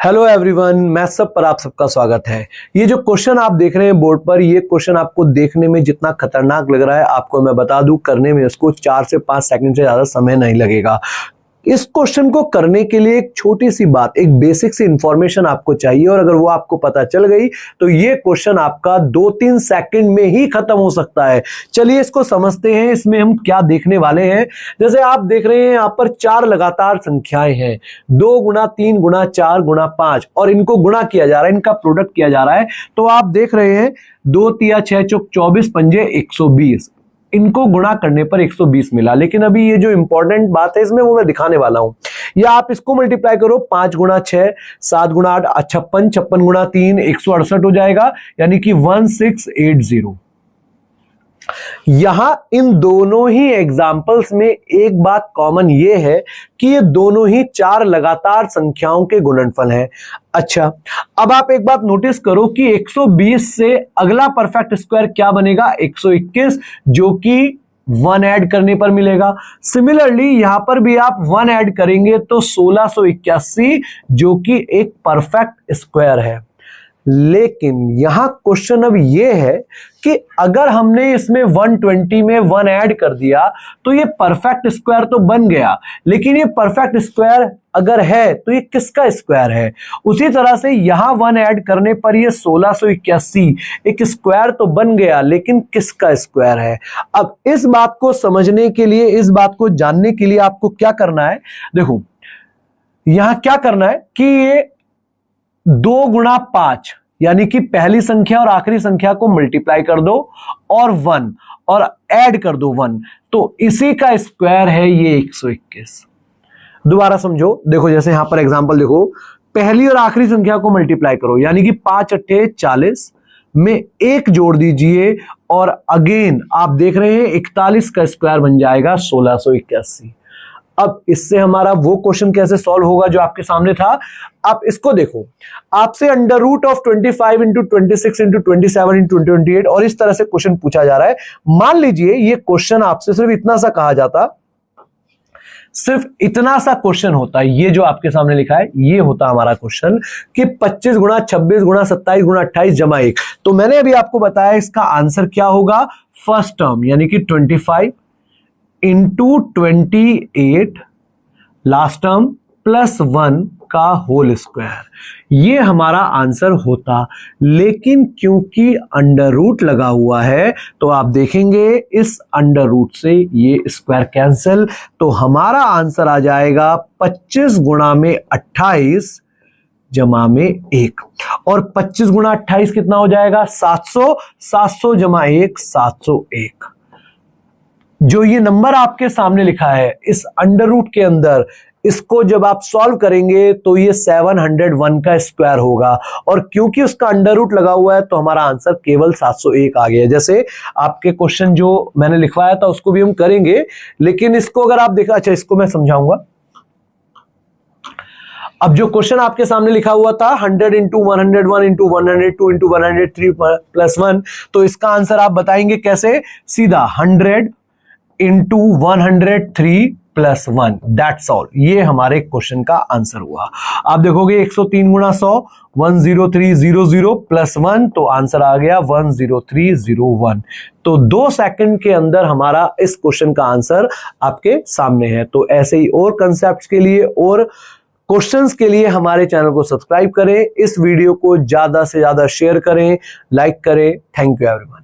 Hello everyone, मैं सब पर आप सबका स्वागत है। ये जो क्वेश्चन आप देख रहे हैं बोर्ड पर, ये क्वेश्चन आपको देखने में जितना खतरनाक लग रहा है, आपको मैं बता दूं करने में उसको 4 से 5 सेकंड से ज्यादा समय नहीं लगेगा। इस क्वेश्चन को करने के लिए एक छोटी सी बात, एक बेसिक सी इंफॉर्मेशन आपको चाहिए, और अगर वो आपको पता चल गई तो ये क्वेश्चन आपका 2-3 सेकंड में ही खत्म हो सकता है। चलिए इसको समझते हैं, इसमें हम क्या देखने वाले हैं। जैसे आप देख रहे हैं यहाँ पर 4 लगातार संख्याएं हैं, 2 गुना 3 गुना 4 गुना 5, और इनको गुणा किया जा रहा है, इनका प्रोडक्ट किया जा रहा है। तो आप देख रहे हैं 2 तिया 6 चौक 24 पंजे 120, इनको गुणा करने पर 120 मिला। लेकिन अभी ये जो इंपॉर्टेंट बात है इसमें वो मैं दिखाने वाला हूं। या आप इसको मल्टीप्लाई करो, 5 गुना 6 7 गुना 8 56, 56 गुना 3 168 हो जाएगा, यानी कि 1680। यहां इन दोनों ही एग्जाम्पल्स में एक बात कॉमन ये है कि ये दोनों ही 4 लगातार संख्याओं के गुणनफल हैं। अच्छा, अब आप एक बात नोटिस करो कि 120 से अगला परफेक्ट स्क्वायर क्या बनेगा, 121, जो कि 1 ऐड करने पर मिलेगा। सिमिलरली यहां पर भी आप 1 ऐड करेंगे तो 1681, जो कि एक परफेक्ट स्क्वायर है। लेकिन यहां क्वेश्चन अब यह है कि अगर हमने इसमें 120 में 1 ऐड कर दिया तो ये परफेक्ट स्क्वायर तो बन गया, लेकिन ये परफेक्ट स्क्वायर अगर है तो ये किसका स्क्वायर है। उसी तरह से यहां 1 ऐड करने पर ये 1681 एक स्क्वायर तो बन गया, लेकिन किसका स्क्वायर है। अब इस बात को समझने के लिए, इस बात को जानने के लिए आपको क्या करना है, देखो यहां क्या करना है कि ये 2 गुना 5, यानी कि पहली संख्या और आखिरी संख्या को मल्टीप्लाई कर दो और 1 और ऐड कर दो 1, तो इसी का स्क्वायर है ये 121। दोबारा समझो, देखो जैसे यहां पर एग्जांपल देखो, पहली और आखिरी संख्या को मल्टीप्लाई करो, यानी कि 5 अट्ठे 40 में 1 जोड़ दीजिए, और अगेन आप देख रहे हैं 41 का स्क्वायर बन जाएगा 1681। अब इससे हमारा वो क्वेश्चन कैसे सॉल्व होगा जो आपके सामने था। आप इसको देखो, आपसे under root of 25 into 26 into 27 into 28 और इस तरह से क्वेश्चन पूछा जा रहा है। मान लीजिए ये क्वेश्चन आपसे सिर्फ इतना सा कहा जाता, सिर्फ इतना सा क्वेश्चन होता, ये जो आपके सामने लिखा है ये होता हमारा क्वेश्चन कि 25 गुना 26 गुना 27 गुना 28 जमा 1। तो मैंने अभी आपको बताया इसका आंसर क्या होगा, फर्स्ट टर्म यानी कि 25 इंटू 28 लास्ट टर्म प्लस 1 का होल स्क्वायर, ये हमारा आंसर होता। लेकिन क्योंकि अंडर रूट लगा हुआ है तो आप देखेंगे इस अंडर रूट से ये स्क्वायर कैंसिल, तो हमारा आंसर आ जाएगा 25 गुणा में 28 जमा में 1, और 25 गुणा 28 कितना हो जाएगा 700, 700 जमा 1 701। जो ये नंबर आपके सामने लिखा है इस अंडर रूट के अंदर, इसको जब आप सॉल्व करेंगे तो ये 701 का स्क्वायर होगा, और क्योंकि उसका अंडर रूट लगा हुआ है तो हमारा आंसर केवल 701 आ गया। जैसे आपके क्वेश्चन जो मैंने लिखवाया था उसको भी हम करेंगे, लेकिन इसको अगर आप देखा, अच्छा इसको मैं समझाऊंगा। अब जो क्वेश्चन आपके सामने लिखा हुआ था 100 इंटू 101 इंटू 102 इंटू 103 प्लस 1, तो इसका आंसर आप बताएंगे कैसे, सीधा 100 इंटू 103 प्लस 1, दैट्स ऑल। ये हमारे क्वेश्चन का आंसर हुआ। आप देखोगे 103 गुणा 100 10300 प्लस 1, तो आंसर आ गया 10301। तो 2 सेकंड के अंदर हमारा इस क्वेश्चन का आंसर आपके सामने है। तो ऐसे ही और कंसेप्ट्स के लिए और क्वेश्चंस के लिए हमारे चैनल को सब्सक्राइब करें, इस वीडियो को ज्यादा से ज्यादा शेयर करें, लाइक करें। Thank you everyone.